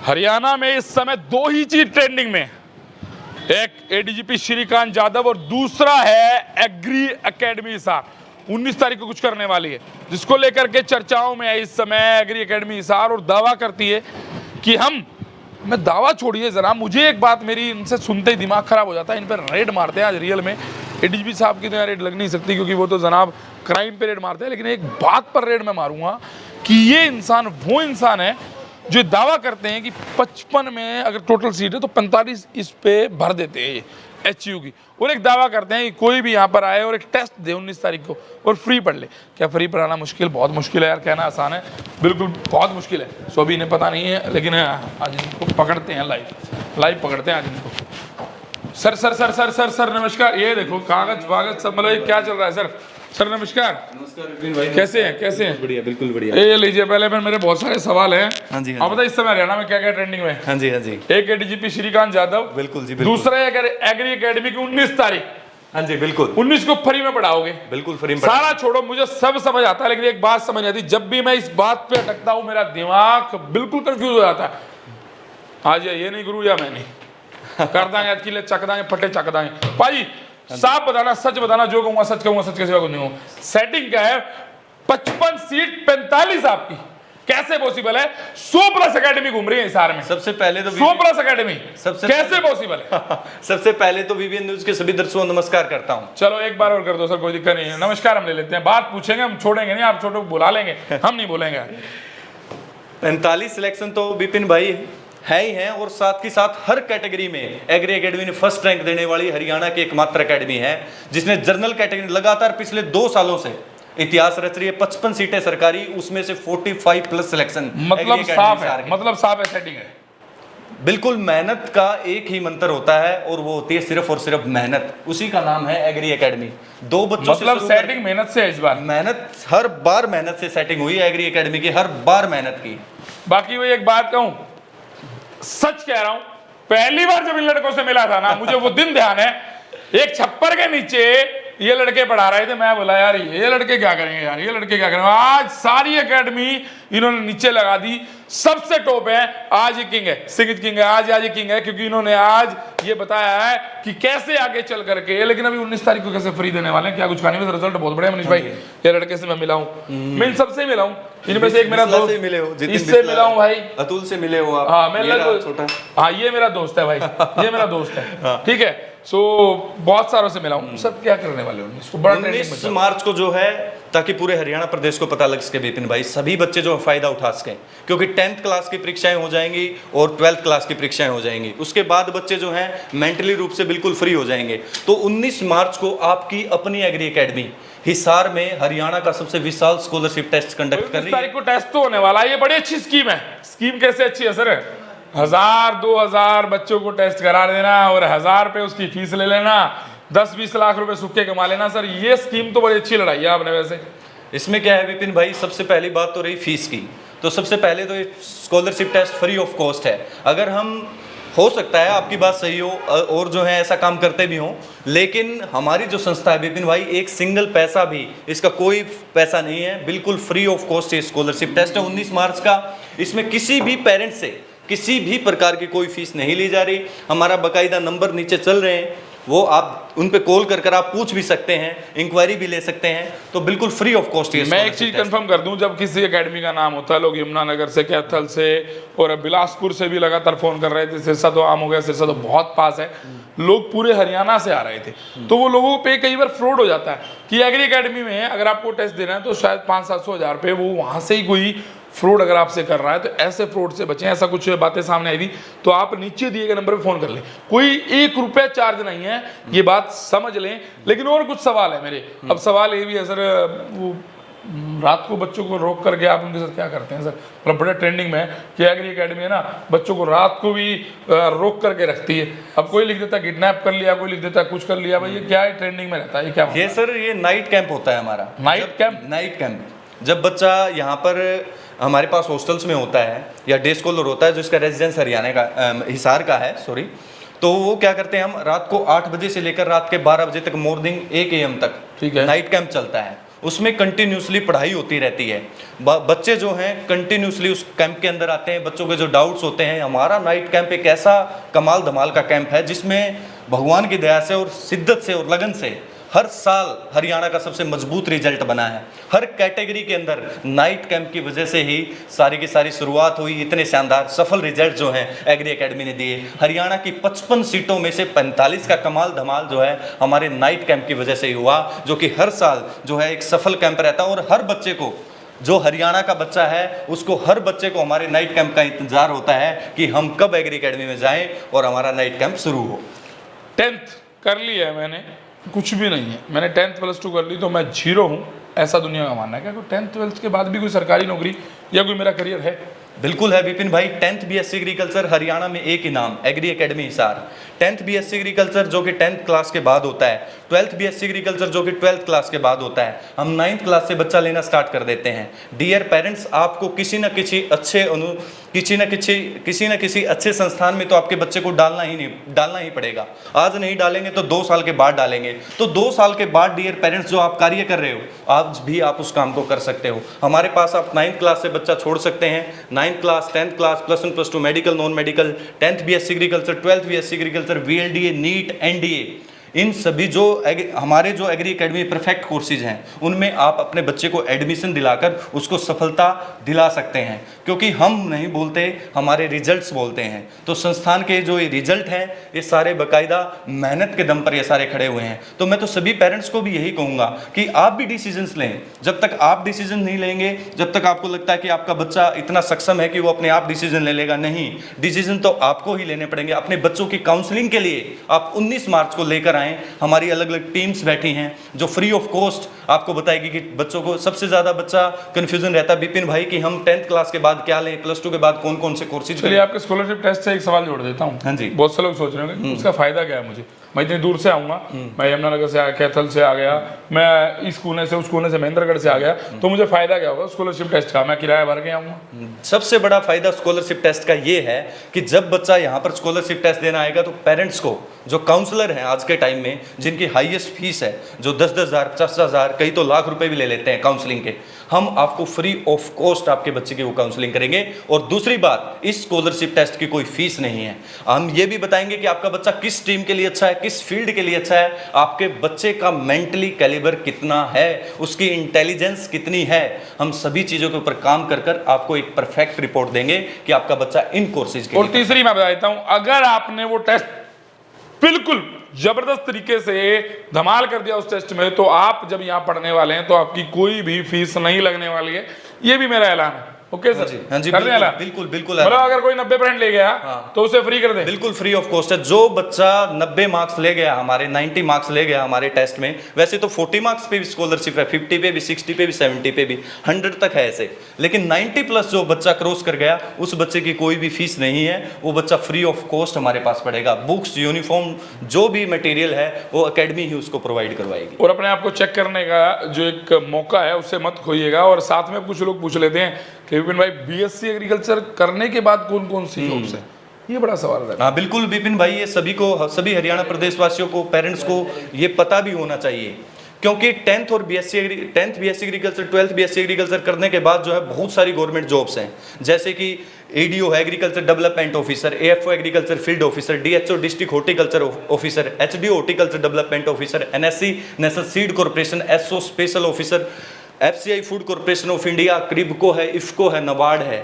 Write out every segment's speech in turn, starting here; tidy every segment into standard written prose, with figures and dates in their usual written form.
हरियाणा में इस समय दो ही चीज ट्रेंडिंग में, एक एडीजीपी श्रीकांत यादव और दूसरा है एग्री एकेडमी हिसार। 19 तारीख को कुछ करने वाली है, जिसको लेकर के चर्चाओं में है इस समय एग्री एकेडमी हिसार, और दावा करती है कि मैं दावा छोड़िए जरा, मुझे एक बात मेरी इनसे सुनते ही दिमाग खराब हो जाता है। इन पर रेड मारते हैं आज रियल में। एडीजीपी साहब की तो यहाँ रेड लग नहीं सकती क्योंकि वो तो जनाब क्राइम पे रेड मारते हैं, लेकिन एक बात पर रेड मैं मारूंगा कि ये इंसान वो इंसान है जो दावा करते हैं कि 55 में अगर टोटल सीट है तो 45 इस पे भर देते हैं एचयू की, और एक दावा करते हैं कि कोई भी यहाँ पर आए और एक टेस्ट दे 19 तारीख को और फ्री पढ़ ले। क्या फ्री पढ़ाना मुश्किल? बहुत मुश्किल है यार, कहना आसान है, बिल्कुल बहुत मुश्किल है। सो अभी इन्हें पता नहीं है, लेकिन आज इनको पकड़ते हैं, लाइव पकड़ते हैं आज इनको। सर नमस्कार। ये देखो कागज वागज सब, मतलब क्या चल रहा है सर नमस्कार। नमस्कार विपिन भाई, कैसे हैं? बढ़िया, बिल्कुल बढ़िया। ये लीजिए, पहले मेरे बहुत सारे सवाल हैं। हाँ जी, आप बताइए इस समय हरियाणा में क्या क्या ट्रेंडिंग में? हाँ जी, हाँ जी। एक एडीजीपी श्रीकांत यादव, बिल्कुल जी, बिल्कुल। दूसरा एग्री एकेडमी की 19 तारीख। हाँ जी, बिल्कुल। 19 को फ्री में पढ़ाओगे? बिल्कुल फ्री में। सारा छोड़ो, मुझे सब समझ आता है, लेकिन एक बात समझ आती, जब भी मैं इस बात पे अटकता हूँ मेरा दिमाग बिल्कुल कंफ्यूज हो जाता है। आज ये नहीं गुरु या मैं नहीं कर दांगे, आज किले चक दांगे, फटे चक दांगे। भाई साफ बताना, सच बताना, जो कहूंगा सच कहूंगा, सच के सिवा कुछ नहीं कहूंगा। सेटिंग क्या है? 55 सीट 45 आपकी, कैसे पॉसिबल है? 100+ एकेडमी घूम रही है हिसार में। सबसे पहले तो 100+ एकेडमी कैसे पॉसिबल है? सबसे पहले तो वीवीएन न्यूज के सभी दर्शकों को नमस्कार करता हूं। चलो एक बार और कर दो सर, कोई दिक्कत नहीं है। नमस्कार हम ले लेते हैं, बात पूछेंगे, हम छोड़ेंगे नहीं, आप छोटो बुला लेंगे, हम नहीं बोलेंगे। 45 सिलेक्शन तो विपिन भाई है ही है, और साथ ही साथ हर कैटेगरी में एग्री एकेडमी ने फर्स्ट रैंक देने वाली हरियाणा की एकमात्र एकेडमी है, जिसने जर्नल कैटेगरी लगातार पिछले 2 सालों से इतिहास रच रही है। 55 सीटें सरकारी, उसमें से 45+ सिलेक्शन। मतलब साफ है, सेटिंग है। बिल्कुल, मेहनत का एक ही मंत्र होता है और वो होती है सिर्फ और सिर्फ मेहनत, उसी का नाम है एग्री एकेडमी। 2 बच्चों मतलब सेटिंग मेहनत से है इस बार। मेहनत, हर बार मेहनत से सेटिंग हुई है एग्री एकेडमी की, हर बार मेहनत की। बाकी वो एक बात कहूं, सच कह रहा हूं, पहली बार जब इन लड़कों से मिला था ना, मुझे वो दिन ध्यान है, एक छप्पर के नीचे ये लड़के पढ़ा रहे थे। मैं बोला यार ये लड़के क्या करेंगे यार, ये लड़के क्या करेंगे। आज सारी एकेडमी इन्होंने नीचे लगा दी, सबसे टॉप है। आज ये किंग है, सिंगित किंग है, आज ये किंग है, क्योंकि इन्होंने आज ये बताया है कि कैसे आगे चल करके। लेकिन अभी 19 तारीख को कैसे फ्री देने वाले हैं, क्या कुछ कहानी में रिजल्ट बहुत बढ़िया। मनीष भाई, ये लड़के से मैं मिला हूँ, मैं इन सबसे मिला हूँ, इनमें से एक मेरा दोस्त, इससे मिला हूँ भाई, अतुल से मिले हो आप। हाँ ये मेरा दोस्त है भाई, ये मेरा दोस्त है, ठीक है। सो बहुत सारों से मिला हूँ, सब क्या करने वाले हैं इसको बड़ा 19 मार्च को जो है, ताकि पूरे हरियाणा प्रदेश को पता लग सके विपिन भाई, सभी बच्चे जो फायदा उठा सकें, क्योंकि 10th क्लास की परीक्षाएं हो जाएंगी और 12th क्लास की परीक्षाएं हो जाएंगी। उसके बाद बच्चे जो हैं मेंटली रूप से बिल्कुल फ्री हो जाएंगे। तो 19 मार्च को आपकी अपनी एग्री एकेडमी हिसार में हरियाणा का सबसे विशाल स्कॉलरशिप टेस्ट कंडक्ट कर रही है। 19 तारीख को टेस्ट तो होने वाला है। ये बड़ी अच्छी स्कीम है। स्कीम कैसे अच्छी है सर? 1000-2000 बच्चों को टेस्ट करा देना और 1000 रुपए उसकी फीस ले लेना, 10-20 लाख रुपए सूखे कमा लेना। सर ये स्कीम तो बड़ी अच्छी लड़ाई है आपने। वैसे इसमें क्या है विपिन भाई, सबसे पहली बात तो रही फीस की। तो सबसे पहले तो ये scholarship test free of cost है। अगर हम, हो सकता है आपकी बात सही हो और जो है ऐसा काम करते भी हों, लेकिन हमारी जो संस्था है विपिन भाई, एक सिंगल पैसा भी, इसका कोई पैसा नहीं है, बिल्कुल फ्री ऑफ कॉस्ट ये स्कॉलरशिप टेस्ट है 19 मार्च का। इसमें किसी भी पेरेंट्स से किसी भी प्रकार की कोई फीस नहीं ली जा रही। हमारा बाकायदा नंबर नीचे चल रहे हैं, वो आप उन पे कॉल कर आप पूछ भी सकते हैं, इंक्वायरी भी ले सकते हैं। तो बिल्कुल फ्री ऑफ कॉस्ट। मैं एक चीज कंफर्म कर दूं, जब किसी एकेडमी का नाम होता है, लोग यमुनानगर से, कैथल से और बिलासपुर से भी लगातार फोन कर रहे थे। सिरसा तो आम हो गया, सिरसा तो बहुत पास है, लोग पूरे हरियाणा से आ रहे थे। तो वो लोगों पे कई बार फ्रॉड हो जाता है कि एग्री एकेडमी में अगर आपको टेस्ट देना है तो शायद 500-700 हज़ार रुपये वो वहां से ही कोई फ्रॉड अगर आपसे कर रहा है। तो ऐसे फ्रॉड से बचें। ऐसा कुछ बातें सामने आई थी तो आप नीचे दिए गए नंबर पे फोन कर लें, कोई 1 रुपया चार्ज नहीं है, ये बात समझ लें। लेकिन और कुछ सवाल है मेरे। अब सवाल ये भी है सर, वो रात को बच्चों को रोक करके आप उनके साथ क्या करते हैं सर? मतलब बड़े ट्रेंडिंग में है कि एग्री एकेडमी है ना, बच्चों को रात को भी रोक करके रखती है। अब कोई लिख देता किडनैप कर लिया, कोई लिख देता कुछ कर लिया। भाई ये क्या है, ट्रेंडिंग में रहता है ये क्या? ये सर ये नाइट कैंप होता है हमारा। नाइट कैंप जब बच्चा यहाँ पर हमारे पास हॉस्टल्स में होता है या डे स्कॉलर होता है, जो इसका रेजिडेंस हरियाणा का हिसार का है, सॉरी, तो वो क्या करते हैं, हम रात को 8 बजे से लेकर रात के 12 बजे तक, मॉर्निंग 1 AM तक नाइट कैंप चलता है। उसमें कंटिन्यूसली पढ़ाई होती रहती है। बच्चे जो हैं कंटिन्यूसली उस कैंप के अंदर आते हैं, बच्चों के जो डाउट्स होते हैं। हमारा नाइट कैंप एक ऐसा कमाल धमाल का कैंप है जिसमें भगवान की दया से और शिद्दत से और लगन से हर साल हरियाणा का सबसे मजबूत रिजल्ट बना है। हर कैटेगरी के अंदर नाइट कैंप की वजह से ही सारी की सारी शुरुआत हुई। इतने शानदार सफल रिजल्ट जो हैं एग्री एकेडमी ने दिए। हरियाणा की 55 सीटों में से 45 का कमाल धमाल जो है हमारे नाइट कैंप की वजह से ही हुआ, जो कि हर साल जो है एक सफल कैंप रहता है। और हर बच्चे को, जो हरियाणा का बच्चा है उसको, हर बच्चे को हमारे नाइट कैंप का इंतजार होता है कि हम कब एग्री एकेडमी में जाएं और हमारा नाइट कैंप शुरू हो। 10th कर लिया है मैंने, कुछ भी नहीं है। मैंने 10th प्लस 2 कर ली तो मैं 0 हूँ, ऐसा दुनिया का मानना है। क्या 10th 12th के बाद भी कोई सरकारी नौकरी या कोई मेरा करियर है? बिल्कुल है विपिन भाई। 10th BSc एग्रीकल्चर हरियाणा में एक ही नाम, agri academy Hisar. 10th BSc agriculture जो कि 10th क्लास के बाद होता है, 12th BSc एग्रीकल्चर जो कि 12th क्लास के बाद होता है। हम 9th क्लास से बच्चा लेना स्टार्ट कर देते हैं। डियर पेरेंट्स, आपको किसी न किसी अच्छे संस्थान में तो आपके बच्चे को डालना ही पड़ेगा। आज नहीं डालेंगे तो 2 साल के बाद डालेंगे। तो 2 साल के बाद डियर पेरेंट्स जो आप कार्य कर रहे हो, आज भी आप उस काम को कर सकते हो। हमारे पास आप 9th क्लास से बच्चा छोड़ सकते हैं। 9th class, 10th class, +1 +2, medical, non medical, 10th BSc agriculture, 12th BSc agriculture, VLDA, NEET, NDA, इन सभी जो हमारे जो एग्री एकेडमी परफेक्ट कोर्सेज हैं उनमें आप अपने बच्चे को एडमिशन दिलाकर उसको सफलता दिला सकते हैं। क्योंकि हम नहीं बोलते, हमारे रिजल्ट्स बोलते हैं। तो संस्थान के जो ये रिजल्ट हैं ये सारे बाकायदा मेहनत के दम पर ये सारे खड़े हुए हैं। तो मैं तो सभी पेरेंट्स को भी यही कहूँगा कि आप भी डिसीजंस लें। जब तक आप डिसीजन नहीं लेंगे, जब तक आपको लगता है कि आपका बच्चा इतना सक्षम है कि वो अपने आप डिसीजन ले लेगा, नहीं, डिसीजन तो आपको ही लेने पड़ेंगे। अपने बच्चों की काउंसलिंग के लिए आप 19 मार्च को लेकर हमारी अलग अलग टीम्स बैठी हैं जो फ्री ऑफ कॉस्ट आपको बताएगी कि बच्चों को सबसे ज्यादा बच्चा कंफ्यूजन रहता है विपिन भाई कि हम 10th क्लास के बाद क्या लें, +2 के बाद कौन कौन से कोर्सेज करें। चलिए आपके स्कॉलरशिप टेस्ट से एक सवाल जोड़ देता हूँ। हाँ जी। बहुत से लोग सोच रहे होंगे उसका फायदा क्या है मुझे, मैं इतनी दूर से आऊँगा, मैं यमुनानगर से आ गया, कैथल से आ गया, मैं इस कोने से उस कोने से महेंद्रगढ़ से आ गया, तो मुझे फायदा क्या होगा स्कॉलरशिप टेस्ट का? मैं किराया भर के आऊँगा। सबसे बड़ा फायदा स्कॉलरशिप टेस्ट का ये है कि जब बच्चा यहाँ पर स्कॉलरशिप टेस्ट देना आएगा तो पेरेंट्स को, जो काउंसलर हैं आज के टाइम में जिनकी हाईएस्ट फीस है, जो 10-10 हज़ार, 50 हज़ार, कई तो लाख रुपए भी ले लेते हैं काउंसलिंग के, हम आपको फ्री ऑफ कॉस्ट आपके बच्चे की वो काउंसलिंग करेंगे। और दूसरी बात, इस स्कॉलरशिप टेस्ट की कोई फीस नहीं है। हम ये भी बताएंगे कि आपका बच्चा किस स्ट्रीम के लिए अच्छा है, किस फील्ड के लिए अच्छा है, आपके बच्चे का मेंटली कैलिबर कितना है, उसकी इंटेलिजेंस कितनी है। हम सभी चीज़ों के ऊपर काम कर कर आपको एक परफेक्ट रिपोर्ट देंगे कि आपका बच्चा इन कोर्सेज के और तीसरी मैं बताता हूँ, अगर आपने वो टेस्ट बिल्कुल जबरदस्त तरीके से धमाल कर दिया उस टेस्ट में, तो आप जब यहाँ पढ़ने वाले हैं तो आपकी कोई भी फीस नहीं लगने वाली है। ये भी मेरा ऐलान है। Okay sir? हाँ जी, बिल्कुल बिल्कुल। मतलब अगर कोई 90% ले गया तो उसे फ्री कर दे? बिल्कुल फ्री ऑफ कॉस्ट है। जो बच्चा 90 मार्क्स ले गया, हमारे 90 मार्क्स ले गया हमारे टेस्ट में, वैसे तो 40 मार्क्स पे भी स्कॉलरशिप है, 50 पे भी, 60 पे भी, 70 पे भी, 100 तक है ऐसे। लेकिन 90 प्लस जो बच्चा क्रॉस कर गया उस बच्चे की कोई भी फीस नहीं है, वो बच्चा फ्री ऑफ कॉस्ट हमारे पास पड़ेगा। बुक्स, यूनिफॉर्म, जो भी मटेरियल है वो एकेडमी ही उसको प्रोवाइड करवाएगी। और अपने आप को चेक करने का जो एक मौका है उससे मत खोइएगा। और साथ में कुछ लोग पूछ लेते हैं कि विपिन भाई BSc एग्रीकल्चर करने के बाद कौन कौन सी जॉब्स है, ये बड़ा सवाल है। हाँ बिल्कुल विपिन भाई, ये सभी हरियाणा प्रदेश वासियों को, पेरेंट्स को ये पता भी होना चाहिए। क्योंकि 10th BSc agriculture, 12th BSc agriculture करने के बाद जो है बहुत सारी गवर्नमेंट जॉब्स हैं, जैसे कि ADO है, agriculture development officer, AFO agriculture field officer, DHO district horticulture officer, HDO horticulture development officer, NSC national seed corporation, SO special officer, FCI food corporation of India, KRIBHCO है, इफ्को है, नबार्ड है,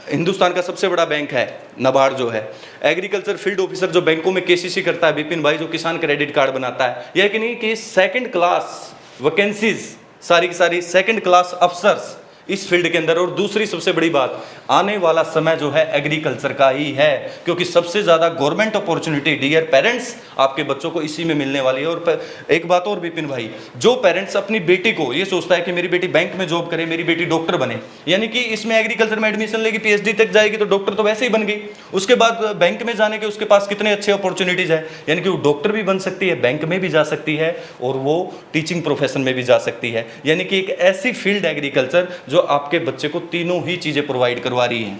हिंदुस्तान का सबसे बड़ा बैंक है नबार्ड जो है, एग्रीकल्चर फील्ड ऑफिसर जो बैंकों में KCC करता है विपिन भाई, जो किसान क्रेडिट कार्ड बनाता है। यह कि नहीं कि 2nd क्लास वैकेंसीज, सारी की सारी 2nd क्लास अफसर्स इस फील्ड के अंदर। और दूसरी सबसे बड़ी बात, आने वाला समय जो है एग्रीकल्चर का ही है, क्योंकि सबसे ज़्यादा गवर्नमेंट अपॉर्चुनिटी डियर पेरेंट्स आपके बच्चों को इसी में मिलने वाली है। और एक बात और विपिन भाई, जो पेरेंट्स अपनी बेटी को ये सोचता है कि मेरी बेटी बैंक में जॉब करे, मेरी बेटी डॉक्टर बने, यानी कि इसमें एग्रीकल्चर में एडमिशन लेगी, PhD तक जाएगी तो डॉक्टर तो वैसे ही बन गई, उसके बाद बैंक में जाने के उसके पास कितने अच्छे अपॉर्चुनिटीज़ है, यानी कि वो डॉक्टर भी बन सकती है, बैंक में भी जा सकती है और वो टीचिंग प्रोफेशन में भी जा सकती है। यानी कि एक ऐसी फील्ड एग्रीकल्चर जो आपके बच्चे को तीनों ही चीजें प्रोवाइड करवा रही हैं।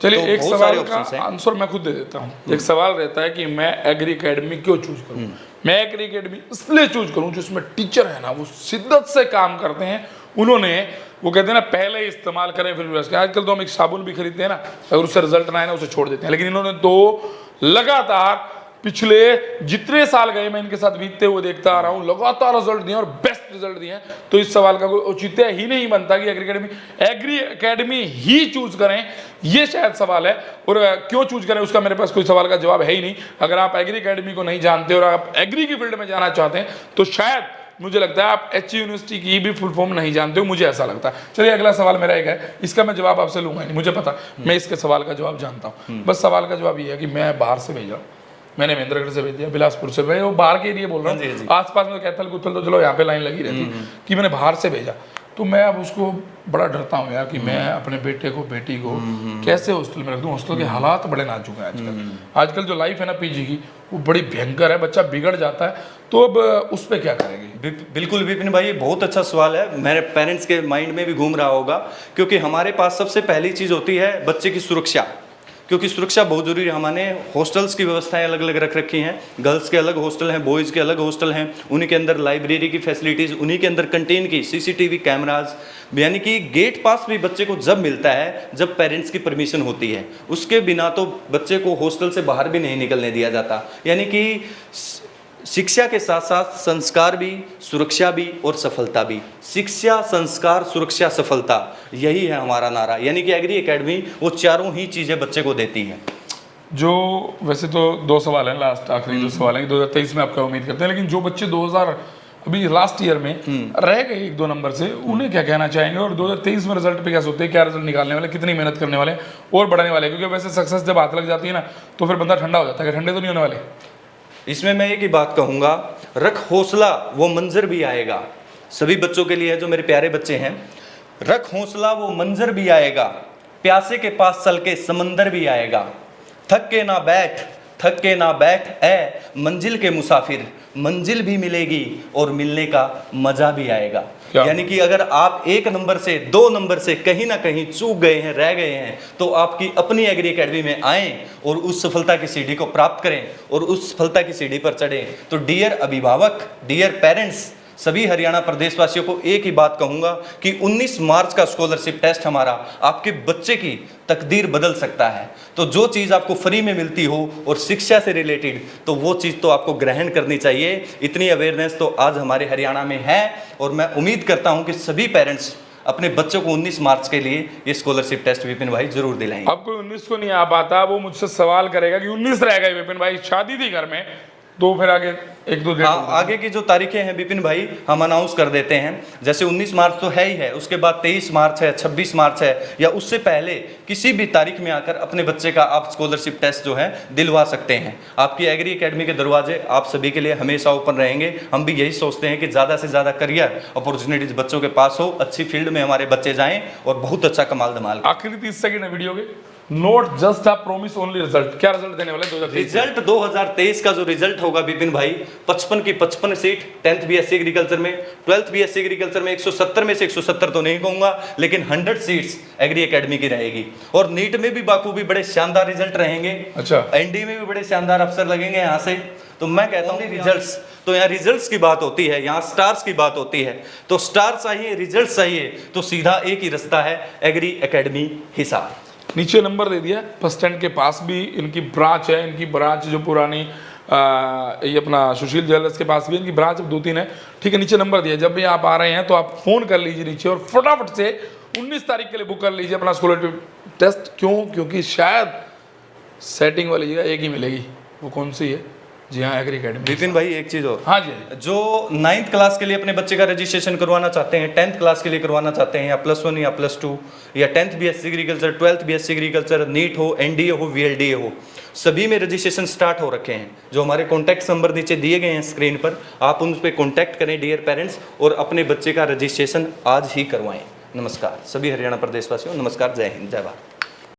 चलिए तो एक सवाल का है। आंसर मैं खुद दे देता हूँ। एक सवाल रहता है कि मैं एग्री एकेडमी क्यों चूज करूँ। मैं एग्री एकेडमी इसलिए चूज करूं जिसमें टीचर है ना वो शिद्दत से काम करते हैं। उन्होंने वो कहते हैं ना पहले इस्तेमाल करें फिर विश्वास। आजकल तो हम एक साबुन भी खरीदते हैं ना, अगर उससे रिजल्ट ना आए ना उसे छोड़ देते हैं, लेकिन इन्होंने तो लगातार पिछले जितने साल गए मैं इनके साथ बीतते हुए देखता आ रहा हूँ, लगातार रिजल्ट दिए और बेस्ट रिजल्ट दिए हैं। तो इस सवाल का कोई औचित्य ही नहीं बनता कि एग्री एकेडमी ही चूज करें, ये शायद सवाल है। और क्यों चूज करें उसका मेरे पास कोई सवाल का जवाब है ही नहीं। अगर आप एग्री एकेडमी को नहीं जानते और आप एग्री की फील्ड में जाना चाहते हैं तो शायद मुझे लगता है आप एच यूनिवर्सिटी की भी फुल फॉर्म नहीं जानते हो, मुझे ऐसा लगता है। चलिए अगला सवाल मेरा एक है, इसका मैं जवाब आपसे लूंगा नहीं, मुझे पता, मैं इसके सवाल का जवाब जानता हूँ। बस सवाल का जवाब ये है कि मैं बाहर से भेजा, मैंने महेंद्रगढ़ से भेज दिया, बिलासपुर से, मैं वो बाहर के लिए बोल रहा हूँ, आसपास में कैथल कुथल तो चलो यहाँ पे लाइन लगी रहती कि मैंने बाहर से भेजा। तो मैं अब उसको बड़ा डरता हूँ यार कि मैं अपने बेटे को बेटी को कैसे हॉस्टल में रख दूँ। हॉस्टल के हालात बड़े नाजुक हैं आजकल। आजकल जो लाइफ है ना पीजी की वो बड़ी भयंकर है, बच्चा बिगड़ जाता है। तो अब उस पर क्या करेंगे? बिल्कुल विपिन भाई, ये बहुत अच्छा सवाल है, मेरे पेरेंट्स के माइंड में भी घूम रहा होगा। क्योंकि हमारे पास सबसे पहली चीज़ होती है बच्चे की सुरक्षा, क्योंकि सुरक्षा बहुत जरूरी है। हमने हॉस्टल्स की व्यवस्थाएं अलग अलग रख रखी हैं, गर्ल्स के अलग हॉस्टल हैं, बॉयज़ के अलग हॉस्टल हैं, उन्हीं के अंदर लाइब्रेरी की फैसिलिटीज़, उन्हीं के अंदर कंटेन की सीसीटीवी कैमराज, यानी कि गेट पास भी बच्चे को जब मिलता है जब पेरेंट्स की परमिशन होती है, उसके बिना तो बच्चे को हॉस्टल से बाहर भी नहीं निकलने दिया जाता। यानी कि शिक्षा के साथ साथ संस्कार भी, सुरक्षा भी और सफलता भी। शिक्षा, संस्कार, सुरक्षा, सफलता, यही है हमारा नारा। यानी कि एग्री एकेडमी वो चारों ही चीज़ें बच्चे को देती हैं। जो वैसे तो दो सवाल हैं, लास्ट आखिरी दो सवाल हैं, 2023 में आपका उम्मीद करते हैं, लेकिन जो बच्चे 2000 अभी लास्ट ईयर में रह गए 1-2 नंबर से, उन्हें क्या कहना चाहेंगे? और 2023 में रिजल्ट पे क्या सोचते हैं, क्या रिजल्ट निकालने वाले, कितनी मेहनत करने वाले और बढ़ाने वाले? क्योंकि वैसे सक्सेस जब हाथ लग जाती है ना तो फिर बंदा ठंडा हो जाता है, ठंडे तो नहीं होने वाले। इसमें मैं एक ही बात कहूँगा, रख हौसला वो मंजर भी आएगा। सभी बच्चों के लिए जो मेरे प्यारे बच्चे हैं, रख हौसला वो मंजर भी आएगा, प्यासे के पास चल के समंदर भी आएगा। थक के ना बैठ, थक के ना बैठ ए मंजिल के मुसाफिर, मंजिल भी मिलेगी और मिलने का मजा भी आएगा। यानी कि अगर आप 1 नंबर से 2 नंबर से कहीं ना कहीं चूक गए हैं, रह गए हैं, तो आपकी अपनी एग्री एकेडमी में आएँ और उस सफलता की सीढ़ी को प्राप्त करें और उस सफलता की सीढ़ी पर चढ़ें। तो डियर अभिभावक, डियर पेरेंट्स, सभी हरियाणा प्रदेश वासियों को एक ही बात कहूंगा कि 19 मार्च का स्कॉलरशिप टेस्ट हमारा आपके बच्चे की तकदीर बदल सकता है। तो जो चीज़ आपको फ्री में मिलती हो और शिक्षा से रिलेटेड, तो वो चीज़ तो आपको ग्रहण करनी चाहिए। इतनी अवेयरनेस तो आज हमारे हरियाणा में है और मैं उम्मीद करता हूं कि सभी पेरेंट्स अपने बच्चों को 19 मार्च के लिए ये स्कॉलरशिप टेस्ट विपिन भाई जरूर दिलाएंगे। अब कोई 19 को नहीं आ पाता, वो मुझसे सवाल करेगा कि 19 रह गए विपिन भाई, शादी थी घर में, तो फिर आगे 1-2 दिन, हाँ, आगे की जो तारीखें हैं विपिन भाई हम अनाउंस कर देते हैं। जैसे 19 मार्च तो है ही है, उसके बाद 23 मार्च है, 26 मार्च है, या उससे पहले किसी भी तारीख में आकर अपने बच्चे का आप स्कॉलरशिप टेस्ट जो है दिलवा सकते हैं। आपकी एग्री एकेडमी के दरवाजे आप सभी के लिए हमेशा ओपन रहेंगे। हम भी यही सोचते हैं कि ज़्यादा से ज़्यादा करियर अपॉर्चुनिटीज बच्चों के पास हो, अच्छी फील्ड में हमारे बच्चे जाएँ और बहुत अच्छा कमाल धमाल। आखिरी 30 सेकंड है वीडियो के, note just a promise only result, क्या रिजल्ट देने वाले 2023? रिजल्ट 2023 का जो रिजल्ट होगा विपिन भाई, 55 की 55 सीट 10th बीएससी एग्रीकल्चर में, 12th बीएससी एग्रीकल्चर में 170 में से 170 तो नहीं कहूंगा, लेकिन 100 सीट्स एग्री एकेडमी की रहेगी। और नीट में भी बाखूबी बड़े शानदार रिजल्ट रहेंगे। अच्छा, एनडी में भी बड़े शानदार अफसर लगेंगे यहाँ से। तो मैं कहता हूँ रिजल्ट्स, तो यहाँ रिजल्ट्स की बात होती है, यहाँ स्टार्स की बात होती है। तो स्टार चाहिए, रिजल्ट चाहिए, तो सीधा एक ही रास्ता है, एग्री एकेडमी हिसार। नीचे नंबर दे दिया, बस स्टैंड के पास भी इनकी ब्रांच है। इनकी ब्रांच जो पुरानी ये अपना सुशील ज्वेलर्स के पास भी इनकी ब्रांच 2-3 है, ठीक है। नीचे नंबर दिया, जब भी आप आ रहे हैं तो आप फ़ोन कर लीजिए नीचे और फटाफट से 19 तारीख के लिए बुक कर लीजिए अपना स्कॉलरशिप टेस्ट। क्यों? क्योंकि शायद सेटिंग वाली जगह एक ही मिलेगी। वो कौन सी है? जी हाँ, एग्री एकेडमी। विपिन भाई एक चीज़ और, हाँ जी, जो 9th क्लास के लिए अपने बच्चे का रजिस्ट्रेशन करवाना चाहते हैं, 10th क्लास के लिए करवाना चाहते हैं, या +1 या +2 या 10th BSc agriculture, 12th BSc agriculture, NEET हो, एनडीए हो, वीएलडीए हो, सभी में रजिस्ट्रेशन स्टार्ट हो रखे हैं। जो हमारे कॉन्टैक्ट नंबर नीचे दिए गए हैं स्क्रीन पर, आप उन पर कॉन्टैक्ट करें डियर पेरेंट्स, और अपने बच्चे का रजिस्ट्रेशन आज ही करवाएं। नमस्कार सभी हरियाणा प्रदेश वासियों, नमस्कार, जय हिंद, जय भारत।